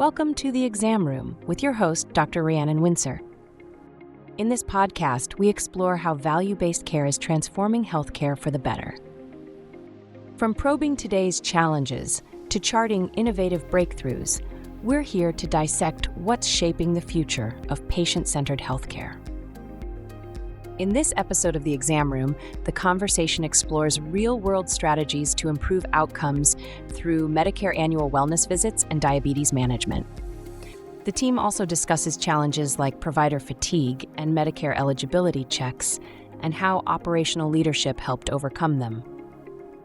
Welcome to The Exam Room with your host, Dr. Rhiannon Windsor. In this podcast, we explore how value-based care is transforming healthcare for the better. From probing today's challenges to charting innovative breakthroughs, we're here to dissect what's shaping the future of patient-centered healthcare. In this episode of The Exam Room, the conversation explores real-world strategies to improve outcomes through Medicare Annual Wellness Visits and diabetes management. The team also discusses challenges like provider fatigue and Medicare eligibility checks, and how operational leadership helped overcome them.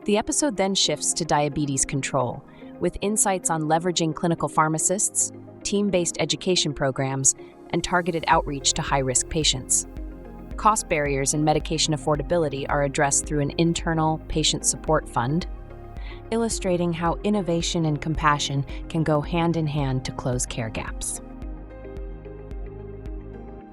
The episode then shifts to diabetes control, with insights on leveraging clinical pharmacists, team-based education programs, and targeted outreach to high-risk patients. Cost barriers and medication affordability are addressed through an internal patient support fund, illustrating how innovation and compassion can go hand in hand to close care gaps.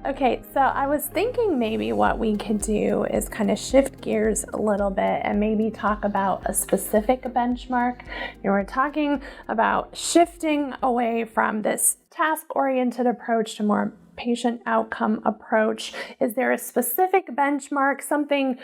Okay, so I was thinking maybe what we could do is kind of shift gears a little bit and maybe talk about a specific benchmark. We're talking about shifting away from this task-oriented approach to more patient outcome approach. Is there a specific benchmark, something,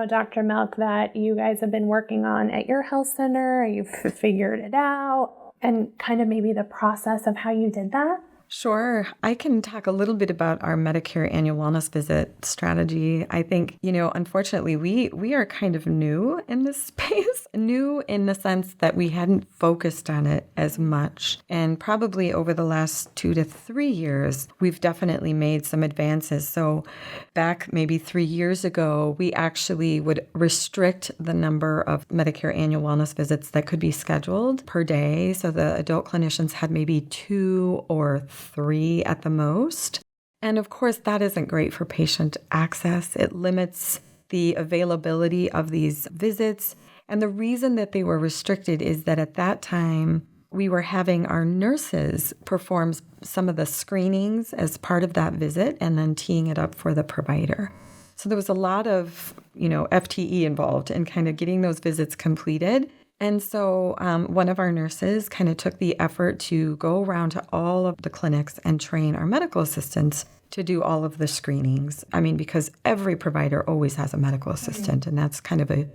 Dr. Melk, that you guys have been working on at your health center? You've figured it out, and kind of maybe the process of how you did that? Sure. I can talk a little bit about our Medicare Annual Wellness Visit strategy. I think, unfortunately, we are kind of new in this space, new in the sense that we hadn't focused on it as much. And probably over the last 2 to 3 years, we've definitely made some advances. So back maybe 3 years ago, we actually would restrict the number of Medicare Annual Wellness Visits that could be scheduled per day. So the adult clinicians had maybe 2 or 3 at the most. And of course, that isn't great for patient access. It limits the availability of these visits. And the reason that they were restricted is that at that time, we were having our nurses perform some of the screenings as part of that visit and then teeing it up for the provider. So there was a lot of, FTE involved in kind of getting those visits completed. And so one of our nurses kind of took the effort to go around to all of the clinics and train our medical assistants to do all of the screenings. I mean, because every provider always has a medical assistant, and that's kind of a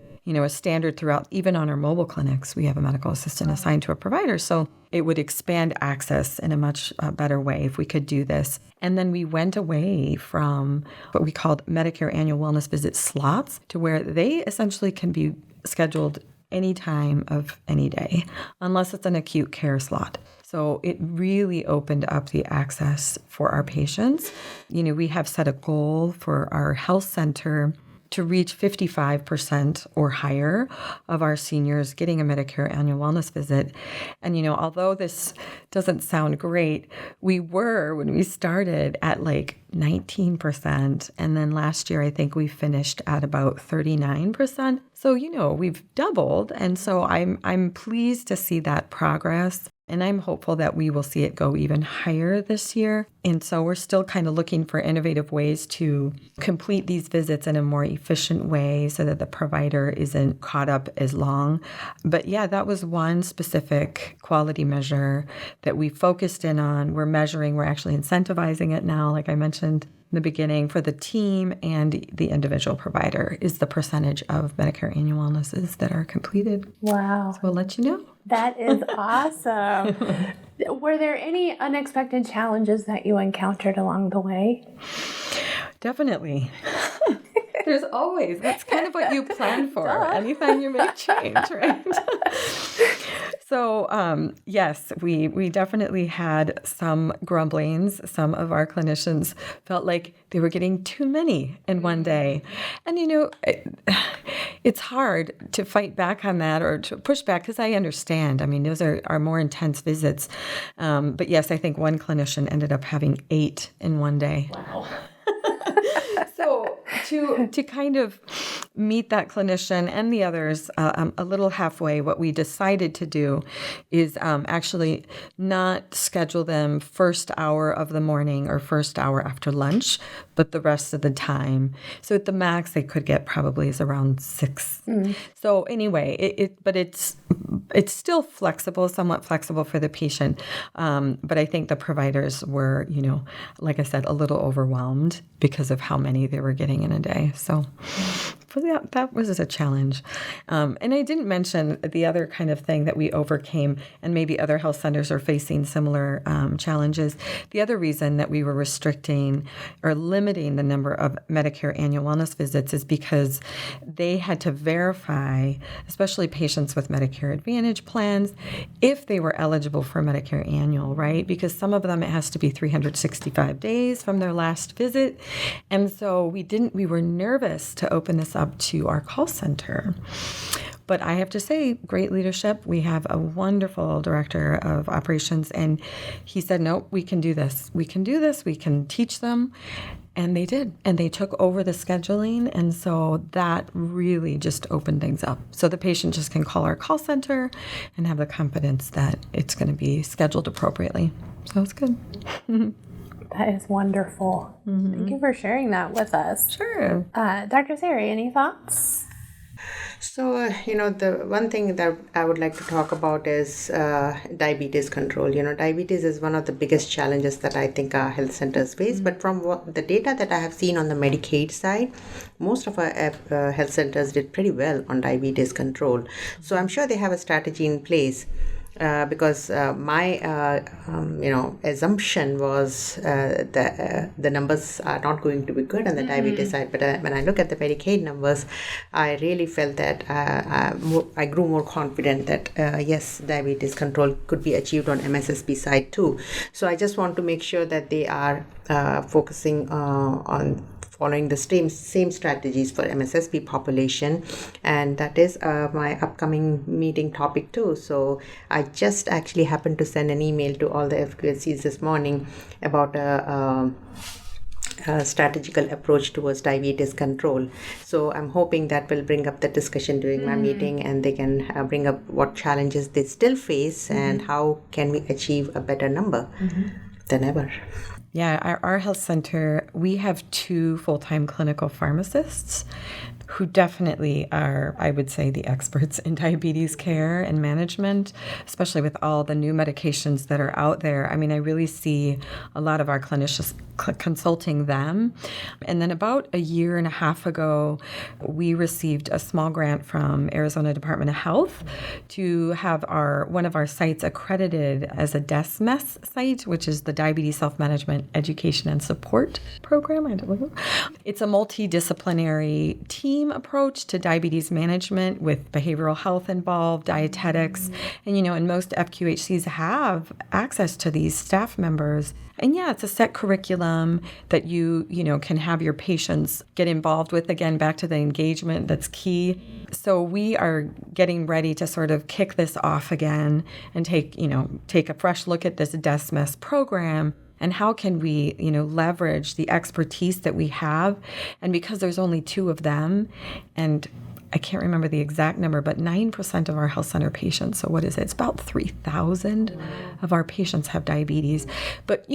standard throughout. Even on our mobile clinics, we have a medical assistant assigned to a provider. So it would expand access in a much better way if we could do this. And then we went away from what we called Medicare Annual Wellness Visit slots to where they essentially can be scheduled any time of any day, unless it's an acute care slot. So it really opened up the access for our patients. We have set a goal for our health center to reach 55% or higher of our seniors getting a Medicare Annual Wellness Visit. And, although this doesn't sound great, we were, when we started, at like 19%. And then last year, I think we finished at about 39%. So, we've doubled. And so I'm pleased to see that progress. And I'm hopeful that we will see it go even higher this year. And so we're still kind of looking for innovative ways to complete these visits in a more efficient way so that the provider isn't caught up as long. But yeah, that was one specific quality measure that we focused in on. We're actually incentivizing it now, like I mentioned in the beginning, for the team and the individual provider is the percentage of Medicare Annual Wellnesses that are completed. Wow. So we'll let you know. That is awesome. Were there any unexpected challenges that you encountered along the way? Definitely. There's always. That's kind of what you plan for anytime you make change, right? So, yes, we definitely had some grumblings. Some of our clinicians felt like they were getting too many in one day. And, it's hard to fight back on that or to push back because I understand. I mean, those are more intense visits. But yes, I think one clinician ended up having 8 in one day. Wow. So to kind of meet that clinician and the others a little halfway, what we decided to do is actually not schedule them first hour of the morning or first hour after lunch, but the rest of the time. So at the max they could get probably is around 6. So anyway, but it's it's still flexible, somewhat flexible for the patient. But I think the providers were, like I said, a little overwhelmed because of how many they were getting in a day. So that was a challenge. And I didn't mention the other kind of thing that we overcame, and maybe other health centers are facing similar challenges. The other reason that we were restricting or limiting the number of Medicare Annual Wellness Visits is because they had to verify, especially patients with Medicare Advantage plans, if they were eligible for Medicare Annual, right? Because some of them, it has to be 365 days from their last visit. And so we were nervous to open this up to our call center. But I have to say, great leadership. We have a wonderful director of operations, and he said, no, we can do this. We can do this. We can teach them. And they did. And they took over the scheduling. And so that really just opened things up. So the patient just can call our call center and have the confidence that it's going to be scheduled appropriately. So it's good. That is wonderful. Mm-hmm. Thank you for sharing that with us. Sure. Dr. Sari, any thoughts? So, the one thing that I would like to talk about is diabetes control. Diabetes is one of the biggest challenges that I think our health centers face. But from the data that I have seen on the Medicaid side, most of our health centers did pretty well on diabetes control. So I'm sure they have a strategy in place. Because my assumption was that the numbers are not going to be good on the diabetes side. But when I look at the Medicaid numbers, I really felt that I grew more confident that yes, diabetes control could be achieved on MSSP side too. So I just want to make sure that they are focusing on following the same strategies for MSSP population, and that is my upcoming meeting topic too. So I just actually happened to send an email to all the FQHCs this morning about a strategical approach towards diabetes control. So I'm hoping that will bring up the discussion during my meeting, and they can bring up what challenges they still face and how can we achieve a better number than ever. Yeah, our health center, we have 2 full-time clinical pharmacists who definitely are, I would say, the experts in diabetes care and management, especially with all the new medications that are out there. I mean, I really see a lot of our clinicians consulting them. And then about a year and a half ago, we received a small grant from Arizona Department of Health to have one of our sites accredited as a DESMES site, which is the Diabetes Self-Management Education and Support Program. It's a multidisciplinary team approach to diabetes management with behavioral health involved, dietetics, and most FQHCs have access to these staff members. And yeah, it's a set curriculum that you can have your patients get involved with. Again, back to the engagement, that's key. So we are getting ready to sort of kick this off again and take a fresh look at this DESMES program. And how can we, leverage the expertise that we have? And because there's only 2 of them, and I can't remember the exact number, but 9% of our health center patients, so what is it? It's about 3,000 of our patients have diabetes. But,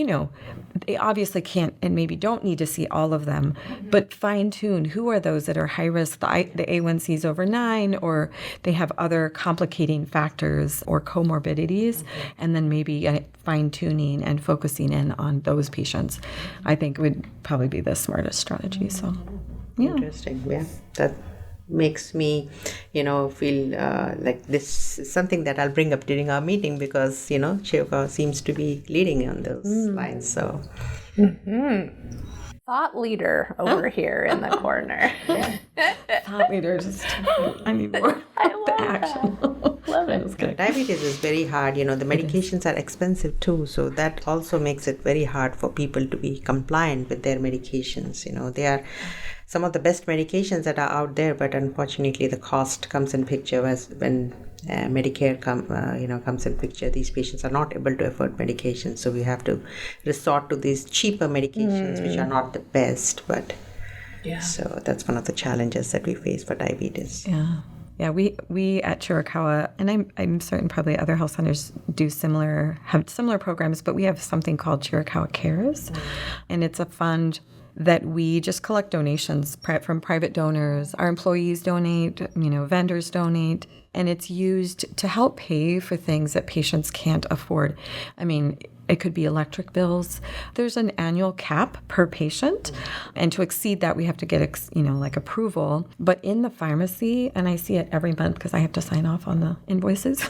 they obviously can't and maybe don't need to see all of them, but fine-tune who are those that are high risk, the A1C is over 9, or they have other complicating factors or comorbidities, and then maybe fine-tuning and focusing in on those patients, I think would probably be the smartest strategy. So, yeah. Interesting. Yeah, that makes me, feel like this is something that I'll bring up during our meeting because, Chirka seems to be leading on those lines. So, Thought leader over here in the corner. Thought leader, I need more. I love action. Love it. Diabetes is very hard. The medications are expensive too. So that also makes it very hard for people to be compliant with their medications. They are some of the best medications that are out there, but unfortunately the cost comes in picture as when Medicare comes in picture. These patients are not able to afford medications, so we have to resort to these cheaper medications which are not the best, but so that's one of the challenges that we face for diabetes. Yeah, we at Chiricahua, and I'm certain probably other health centers have similar programs, but we have something called Chiricahua Cares, and it's a fund that we just collect donations from private donors. Our employees donate, vendors donate, and it's used to help pay for things that patients can't afford. I mean, it could be electric bills. There's an annual cap per patient, and to exceed that, we have to get, like approval. But in the pharmacy, and I see it every month because I have to sign off on the invoices,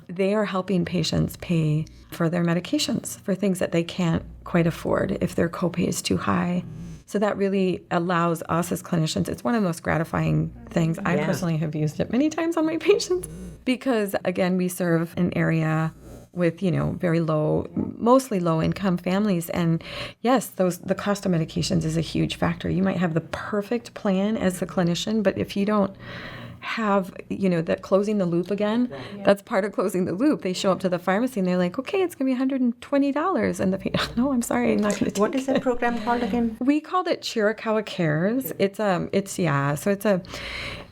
they are helping patients pay for their medications for things that they can't quite afford if their copay is too high. So that really allows us as clinicians, it's one of the most gratifying things. I personally have used it many times on my patients because, again, we serve an area with, very low, mostly low-income families. And yes, the cost of medications is a huge factor. You might have the perfect plan as a clinician, but if you don't have, that closing the loop again, that's part of closing the loop. They show up to the pharmacy and they're like, okay, it's going to be $120. And the patient, no, I'm sorry, I'm not going to take it. What is that program called again? We called it Chiricahua Cares. So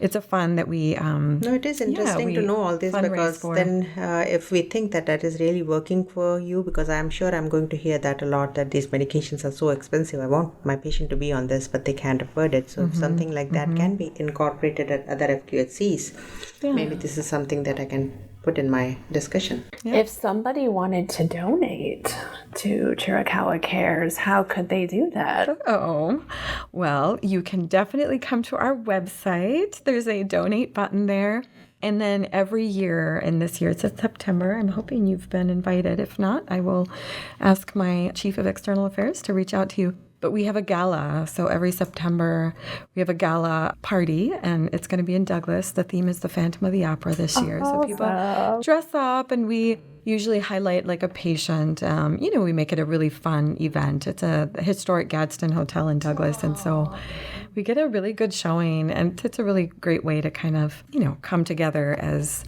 it's a fund that we... No, it is interesting to know all this because then if we think that is really working for you, because I'm sure I'm going to hear that a lot, that these medications are so expensive. I want my patient to be on this, but they can't afford it. So if something like that can be incorporated at other FQHCs, maybe this is something that I can put in my discussion. Yeah. If somebody wanted to donate to Chiricahua Cares, how could they do that? Oh, well, you can definitely come to our website. There's a donate button there. And then every year, and this year it's in September, I'm hoping you've been invited. If not, I will ask my Chief of External Affairs to reach out to you. But we have a gala, so every September we have a gala party, and it's going to be in Douglas. The theme is the Phantom of the Opera this year. So people dress up, and we usually highlight like a patient. We make it a really fun event. It's a historic Gadsden Hotel in Douglas, and so we get a really good showing, and it's a really great way to kind of, come together as,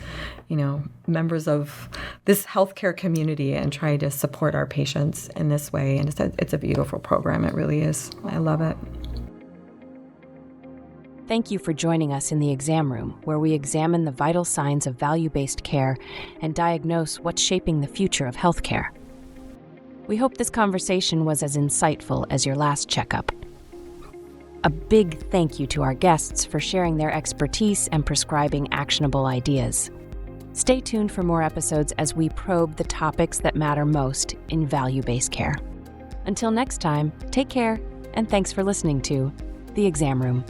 members of this healthcare community and try to support our patients in this way. And it's a beautiful program. It really is. I love it. Thank you for joining us in the exam room, where we examine the vital signs of value-based care and diagnose what's shaping the future of healthcare. We hope this conversation was as insightful as your last checkup. A big thank you to our guests for sharing their expertise and prescribing actionable ideas. Stay tuned for more episodes as we probe the topics that matter most in value-based care. Until next time, take care, and thanks for listening to The Exam Room.